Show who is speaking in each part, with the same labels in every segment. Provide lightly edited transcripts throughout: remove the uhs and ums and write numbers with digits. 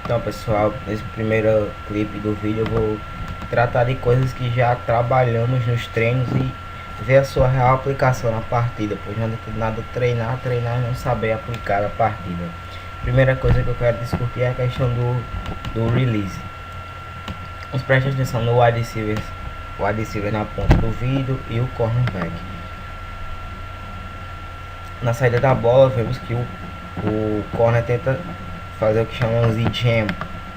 Speaker 1: Então pessoal, nesse primeiro clipe do vídeo eu vou tratar de coisas que já trabalhamos nos treinos e ver a sua real aplicação na partida, pois não adianta nada treinar e não saber aplicar a partida. Primeira coisa que eu quero discutir é a questão do release. Vamos prestar atenção no wide receiver na ponta do vídeo e o cornerback. Na saída da bola vemos que o corner tenta fazer o que chamamos de jam,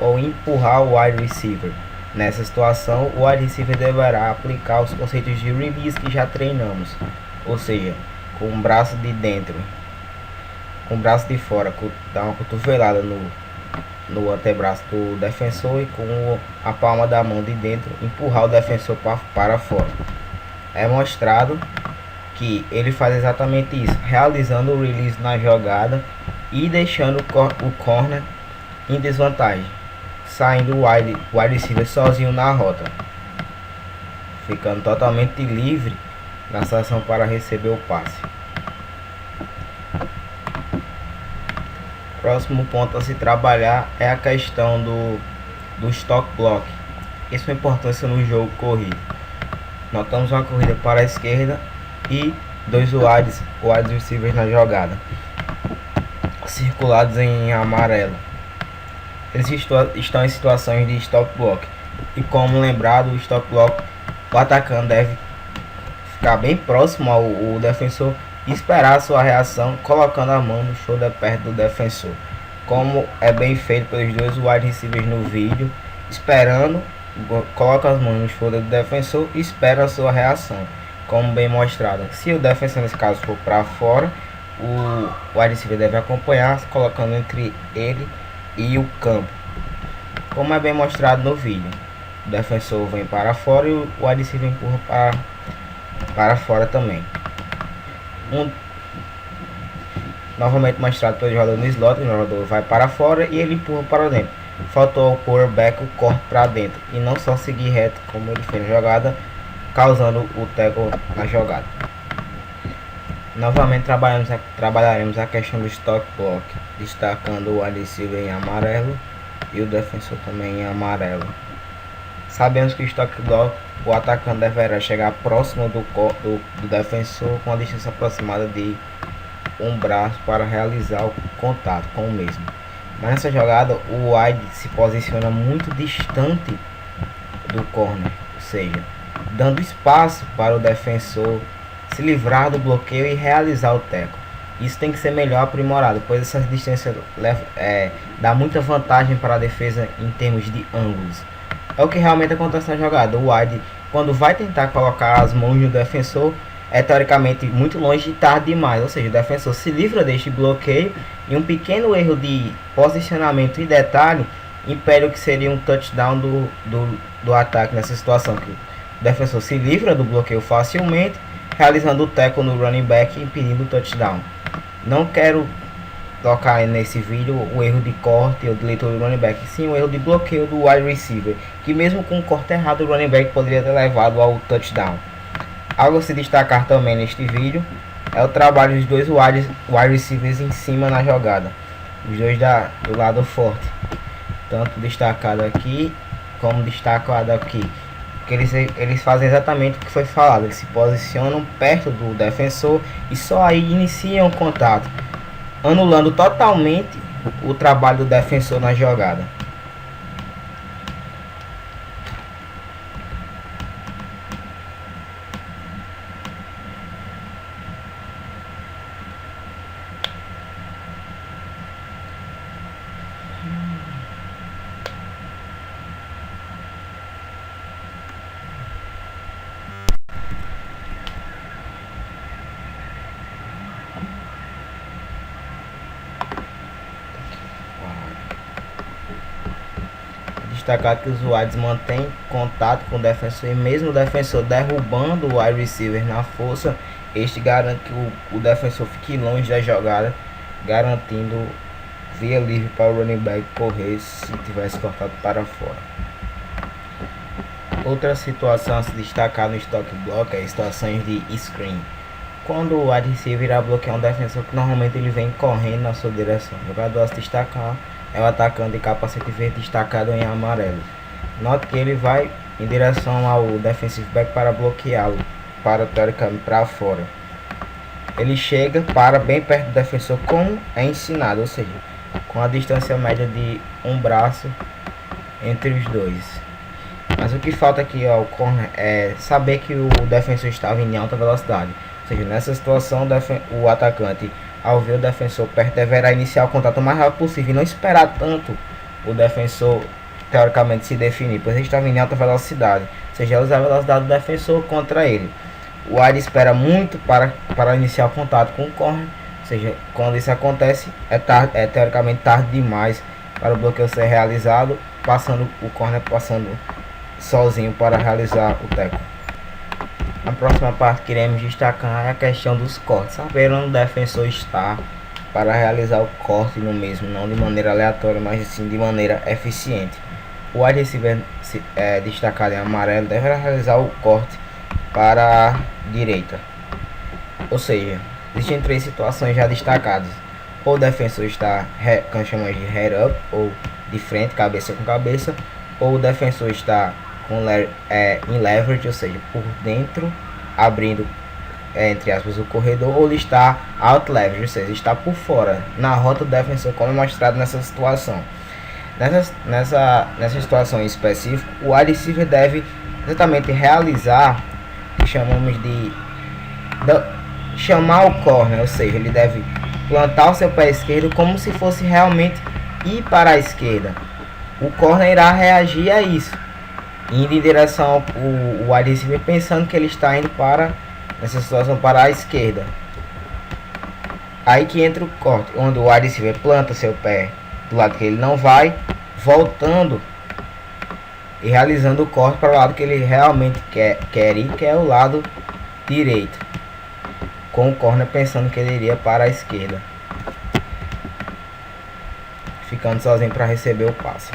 Speaker 1: ou empurrar o wide receiver. Nessa situação, o wide receiver deverá aplicar os conceitos de release que já treinamos, ou seja, com o braço de dentro, com o braço de fora, dar uma cotovelada no antebraço do defensor e com a palma da mão de dentro empurrar o defensor para fora. É mostrado que ele faz exatamente isso, realizando o release na jogada e deixando o corner em desvantagem, saindo o wide receiver sozinho na rota, ficando totalmente livre na situação para receber o passe. Próximo ponto a se trabalhar é a questão do stock block. Isso é importância no jogo corrido. Notamos uma corrida para a esquerda e dois wide receivers na jogada, circulados em amarelo. Eles estão em situações de stop block, e como lembrado, o stop block, o atacante deve ficar bem próximo ao defensor e esperar a sua reação colocando a mão no shoulder perto do defensor, como é bem feito pelos dois wide receivers no vídeo, esperando, coloca as mãos no shoulder do defensor e espera a sua reação, como bem mostrado. Se o defensor nesse caso for para fora, o wide receiver deve acompanhar, colocando entre ele e o campo, como é bem mostrado no vídeo. O defensor vem para fora e o wide receiver empurra para fora também. Novamente mostrado pelo jogador no slot, o jogador vai para fora e ele empurra para dentro. Faltou ao quarterback o corte para dentro e não só seguir reto como ele fez na jogada, causando o tackle na jogada. Novamente trabalharemos a questão do stock block, destacando o wide receiver em amarelo e o defensor também em amarelo. Sabemos que o stock block, o atacante deverá chegar próximo do defensor com a distância aproximada de um braço para realizar o contato com o mesmo. Mas nessa jogada o wide se posiciona muito distante do corner, ou seja, dando espaço para o defensor se livrar do bloqueio e realizar o tackle. Isso tem que ser melhor aprimorado, pois essa distância dá muita vantagem para a defesa em termos de ângulos. É o que realmente acontece na jogada. O wide, quando vai tentar colocar as mãos no defensor, é teoricamente muito longe e tarde demais, ou seja, o defensor se livra deste bloqueio e um pequeno erro de posicionamento e detalhe impede o que seria um touchdown do ataque nessa situação, que o defensor se livra do bloqueio facilmente, realizando o tackle no running back e impedindo o touchdown. Não quero tocar nesse vídeo o erro de corte ou de leitura do running back, sim o erro de bloqueio do wide receiver, que mesmo com o corte errado o running back poderia ter levado ao touchdown. Algo a se destacar também neste vídeo é o trabalho dos dois wide receivers em cima na jogada, os dois do lado forte, tanto destacado aqui como destacado aqui, porque eles fazem exatamente o que foi falado, eles se posicionam perto do defensor e só aí iniciam o contato, anulando totalmente o trabalho do defensor na jogada. Destacado que os wides mantêm contato com o defensor e mesmo o defensor derrubando o wide receiver na força, este garante que o defensor fique longe da jogada, garantindo via livre para o running back correr se tivesse cortado para fora. Outra situação a se destacar no stock block é situações de screen. Quando o wide receiver irá bloquear um defensor que normalmente ele vem correndo na sua direção, o jogador a se destacar é o atacante de capacete verde destacado em amarelo. Note que ele vai em direção ao defensive back para bloqueá-lo, para teoricamente para fora. Ele chega para bem perto do defensor como é ensinado, ou seja, com a distância média de um braço entre os dois. Mas o que falta aqui ao corner é saber que o defensor estava em alta velocidade. Ou seja, nessa situação o atacante, ao ver o defensor perto, deverá iniciar o contato o mais rápido possível e não esperar tanto o defensor teoricamente se definir, pois ele estava em alta velocidade. Ou seja, usar a velocidade do defensor contra ele. O wide espera muito para iniciar o contato com o corner. Ou seja, quando isso acontece, é teoricamente tarde demais para o bloqueio ser realizado, passando o corner passando sozinho para realizar o tackle. Na próxima parte que iremos destacar é a questão dos cortes. Saber onde o defensor está para realizar o corte no mesmo, não de maneira aleatória, mas sim de maneira eficiente. O wide receiver destacado em amarelo deverá realizar o corte para a direita. Ou seja, existem três situações já destacadas. Ou o defensor está, que nós chamamos de head up, ou de frente, cabeça com cabeça, ou o defensor está em leverage, ou seja, por dentro, abrindo entre aspas o corredor, ou ele está out leverage, ou seja, está por fora, na rota do defensor, como é mostrado nessa situação. Nessa situação em específico, o wide receiver deve exatamente realizar o que chamamos de chamar o corner, ou seja, ele deve plantar o seu pé esquerdo como se fosse realmente ir para a esquerda. O corner irá reagir a isso, indo em direção ao wide receiver, pensando que ele está indo para, nessa situação, para a esquerda. Aí que entra o corte, onde o wide receiver planta seu pé do lado que ele não vai, voltando e realizando o corte para o lado que ele realmente quer ir, que é o lado direito, com o corner pensando que ele iria para a esquerda, ficando sozinho para receber o passe.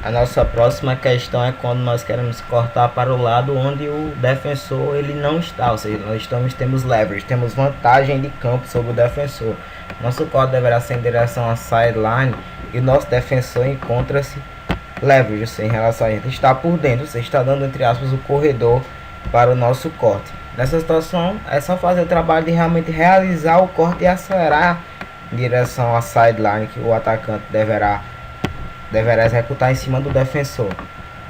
Speaker 1: A nossa próxima questão é quando nós queremos cortar para o lado onde o defensor ele não está, ou seja, nós temos leverage, temos vantagem de campo sobre o defensor. Nosso corte deverá ser em direção à sideline e o nosso defensor encontra-se leverage, ou seja, em relação a gente está por dentro, você está dando entre aspas o corredor para o nosso corte. Nessa situação é só fazer o trabalho de realmente realizar o corte e acelerar em direção à sideline que o atacante deverá executar em cima do defensor.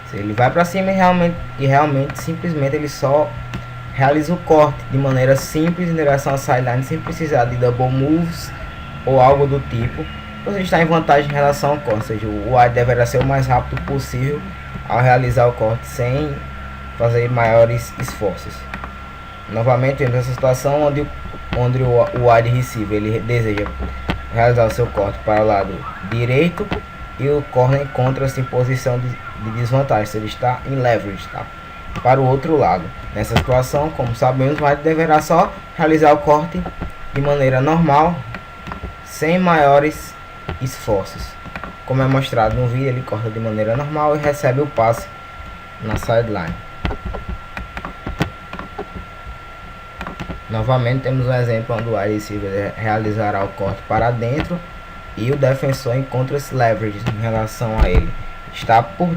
Speaker 1: Se ele vai para cima e realmente simplesmente ele só realiza o corte de maneira simples em direção à sideline, sem precisar de double moves ou algo do tipo. Você está em vantagem em relação ao corte, ou seja, o wide deverá ser o mais rápido possível ao realizar o corte sem fazer maiores esforços. Novamente temos essa situação onde o wide receiver ele deseja realizar o seu corte para o lado direito e o corner encontra-se em posição de desvantagem, se ele está em leverage, tá? Para o outro lado. Nessa situação, como sabemos, o wide deverá só realizar o corte de maneira normal, sem maiores esforços. Como é mostrado no vídeo, ele corta de maneira normal e recebe o passe na sideline. Novamente temos um exemplo onde o wide receiver realizará o corte para dentro e o defensor encontra-se leverage em relação a ele. Está por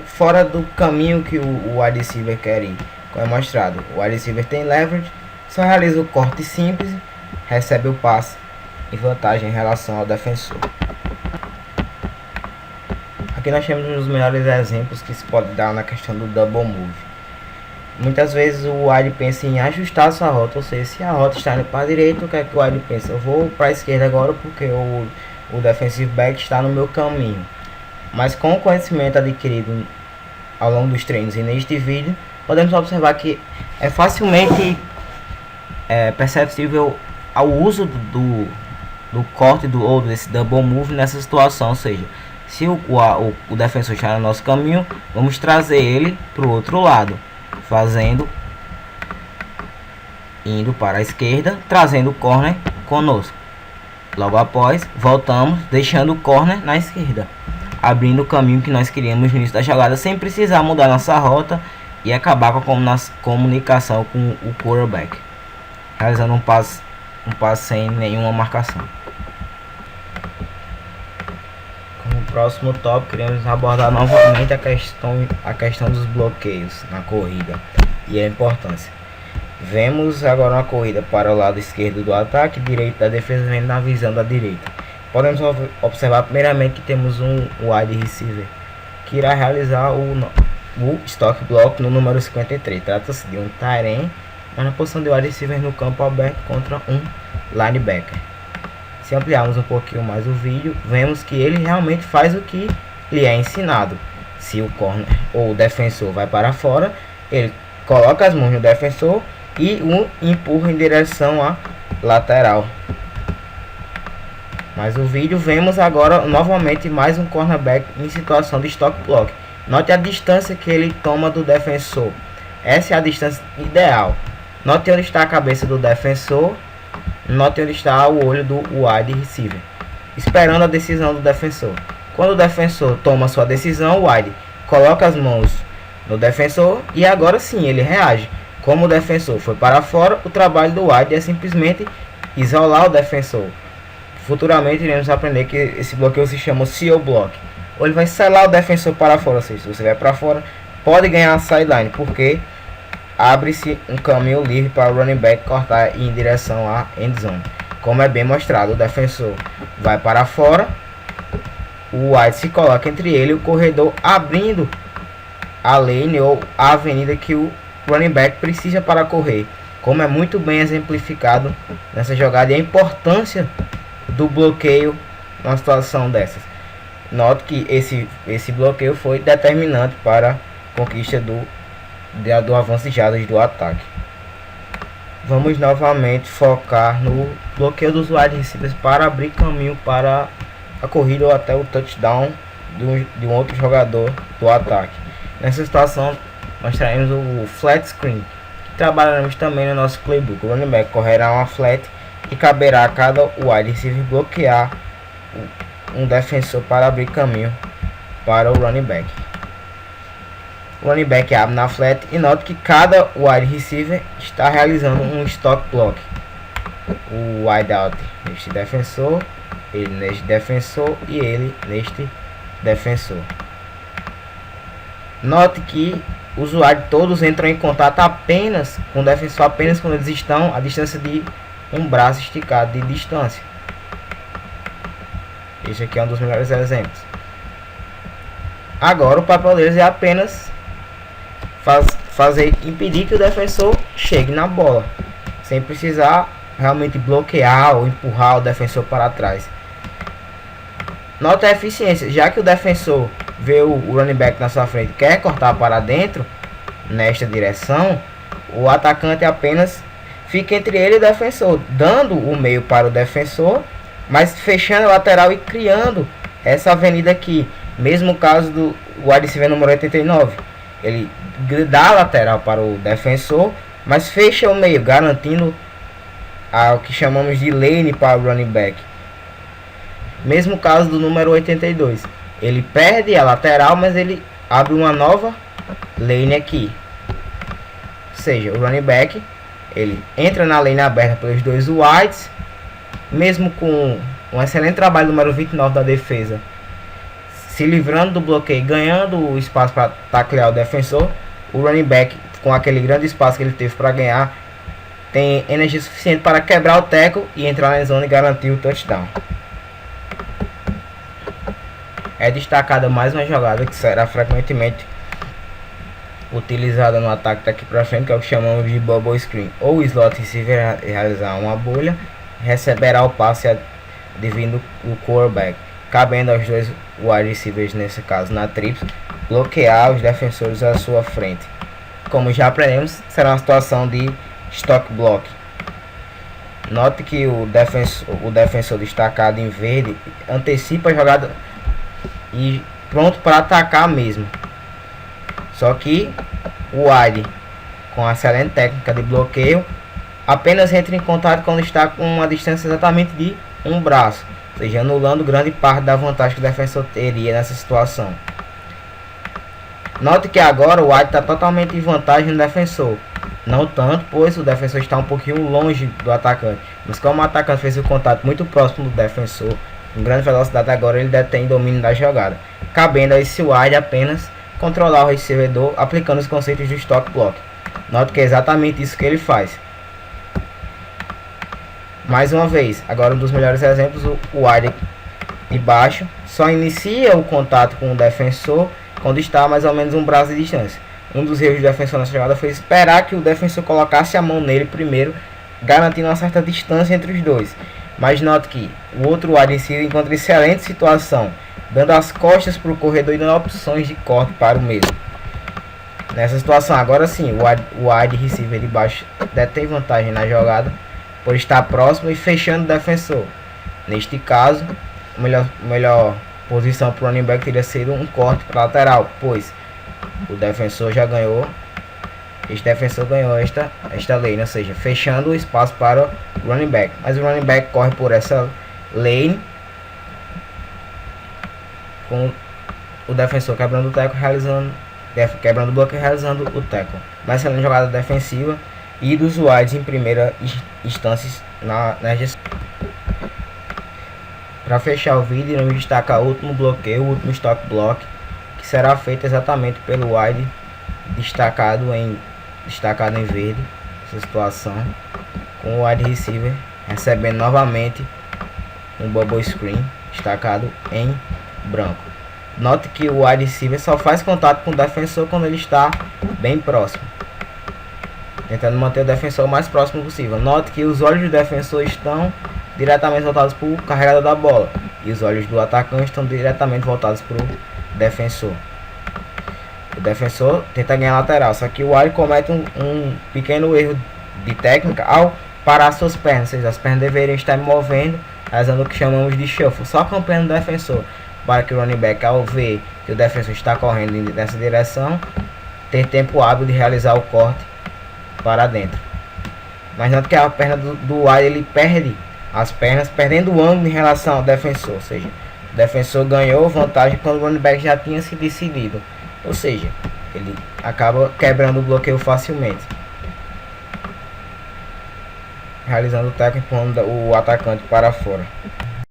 Speaker 1: fora do caminho que o wide receiver quer ir. Como é mostrado, o wide receiver tem leverage, só realiza o corte simples, recebe o passe em vantagem em relação ao defensor. Aqui nós temos um dos melhores exemplos que se pode dar na questão do double move. Muitas vezes o wide pensa em ajustar a sua rota, ou seja, se a rota está indo para a direita, o que é que o wide pensa? Eu vou para a esquerda agora porque o defensive back está no meu caminho. Mas com o conhecimento adquirido ao longo dos treinos e neste vídeo, podemos observar que é facilmente perceptível ao uso do corte ou desse double move nessa situação. Ou seja, se o defensor está no nosso caminho, vamos trazer ele para o outro lado, indo para a esquerda, trazendo o corner conosco. Logo após, voltamos, deixando o corner na esquerda, abrindo o caminho que nós queríamos no início da jogada, sem precisar mudar nossa rota e acabar com a comunicação com o quarterback, realizando um passe sem nenhuma marcação. próximo tópico, queremos abordar novamente a questão dos bloqueios na corrida e a importância. Vemos agora uma corrida para o lado esquerdo do ataque, direito da defesa, vem na visão da direita. Podemos observar primeiramente que temos um wide receiver que irá realizar o stock block no número 53. Trata-se de um tight end, mas na posição de wide receiver no campo aberto contra um linebacker. Se ampliarmos um pouquinho mais o vídeo, vemos que ele realmente faz o que lhe é ensinado. Se o corner ou o defensor vai para fora, ele coloca as mãos no defensor e o empurra em direção à lateral. Mas o vídeo, vemos agora novamente mais um cornerback em situação de stock block. Note a distância que ele toma do defensor. Essa é a distância ideal. Note onde está a cabeça do defensor. Note onde está o olho do wide receiver, esperando a decisão do defensor. Quando o defensor toma sua decisão, o wide coloca as mãos no defensor e agora sim ele reage. Como o defensor foi para fora, o trabalho do wide é simplesmente isolar o defensor. Futuramente iremos aprender que esse bloqueio se chama seal block. Ou ele vai selar o defensor para fora, ou seja, se você vai para fora, pode ganhar a sideline, porque abre-se um caminho livre para o running back cortar em direção à end zone. Como é bem mostrado, o defensor vai para fora, o wide se coloca entre ele e o corredor, abrindo a lane ou a avenida que o running back precisa para correr. Como é muito bem exemplificado nessa jogada e a importância do bloqueio numa situação dessas. Note que esse bloqueio foi determinante para a conquista do avanço de jardas do ataque. Vamos novamente focar no bloqueio dos wide receivers para abrir caminho para a corrida ou até o touchdown de um outro jogador do ataque. Nessa situação nós traremos o flat screen, que trabalharemos também no nosso playbook. O running back correrá uma flat e caberá a cada wide receiver bloquear um defensor para abrir caminho para o running back. O running back abre na flat e note que cada wide receiver está realizando um stock block. O wide out neste defensor, ele neste defensor e ele neste defensor. Note que os wide todos entram em contato apenas com o defensor apenas quando eles estão a distância de um braço esticado de distância. Este aqui é um dos melhores exemplos. Agora o papel deles é apenas impedir que o defensor chegue na bola, sem precisar realmente bloquear ou empurrar o defensor para trás. Nota a eficiência, já que o defensor vê o running back na sua frente, quer cortar para dentro nesta direção, o atacante apenas fica entre ele e o defensor, dando o meio para o defensor, mas fechando a lateral e criando essa avenida aqui. Mesmo caso do wide receiver número 89, ele dá a lateral para o defensor, mas fecha o meio, garantindo o que chamamos de lane para o running back. Mesmo caso do número 82, ele perde a lateral, mas ele abre uma nova lane aqui. Ou seja, o running back ele entra na lane aberta pelos dois wides, mesmo com um excelente trabalho do número 29 da defesa, se livrando do bloqueio, ganhando o espaço para taclear o defensor. O running back, com aquele grande espaço que ele teve para ganhar, tem energia suficiente para quebrar o tackle e entrar na zona e garantir o touchdown. É destacada mais uma jogada que será frequentemente utilizada no ataque daqui para frente, que é o que chamamos de bubble screen. Ou o slot receiver realizar uma bolha, receberá o passe advindo o quarterback, cabendo aos dois wide receivers, nesse caso na trips, bloquear os defensores à sua frente. Como já aprendemos, será uma situação de stock block. Note que o defensor destacado em verde antecipa a jogada e pronto para atacar mesmo. Só que o wide, com a excelente técnica de bloqueio, apenas entra em contato quando está com uma distância exatamente de um braço, ou seja, anulando grande parte da vantagem que o defensor teria nessa situação. Note que agora o wide está totalmente em vantagem no defensor. Não tanto, pois o defensor está um pouquinho longe do atacante. Mas como o atacante fez o contato muito próximo do defensor, Com grande velocidade agora ele detém domínio da jogada, cabendo a esse wide apenas controlar o recebedor aplicando os conceitos do stock block. Note que é exatamente isso que ele faz. Mais uma vez, agora um dos melhores exemplos, o wide de baixo só inicia o contato com o defensor quando está a mais ou menos um braço de distância. Um dos erros do defensor nessa jogada foi esperar que o defensor colocasse a mão nele primeiro, garantindo uma certa distância entre os dois. Mas note que o outro wide receiver encontra excelente situação, dando as costas para o corredor e dando opções de corte para o mesmo. Nessa situação, agora sim, o wide receiver de baixo detém vantagem na jogada por estar próximo e fechando o defensor. Neste caso, a melhor posição para o running back teria sido um corte para lateral, pois o defensor já ganhou. Este defensor ganhou esta lane, ou seja, fechando o espaço para o running back. Mas o running back corre por essa lane com o defensor quebrando o tackle, quebrando o bloco e realizando o tackle. Mas excelente jogada defensiva e dos wides em primeira instância na gestão. Para fechar o vídeo, iremos destacar o último bloqueio, o último stock block, que será feito exatamente pelo wide destacado em verde, essa situação, com o wide receiver recebendo novamente um bubble screen destacado em branco. Note que o wide receiver só faz contato com o defensor quando ele está bem próximo, tentando manter o defensor o mais próximo possível. Note que os olhos do defensor estão diretamente voltados para o carregador da bola e os olhos do atacante estão diretamente voltados para o defensor. O defensor tenta ganhar lateral, só que o wide comete um pequeno erro de técnica ao parar suas pernas, ou seja, as pernas deveriam estar movendo, realizando o que chamamos de shuffle, só acompanhando o defensor, para que o running back, ao ver que o defensor está correndo nessa direção, ter tempo hábil de realizar o corte para dentro. Mas note que a perna do wide ele perde as pernas, perdendo o ângulo em relação ao defensor, ou seja, o defensor ganhou vantagem quando o running back já tinha se decidido. Ou seja, ele acaba quebrando o bloqueio facilmente, realizando o tackle, empurrando o atacante para fora.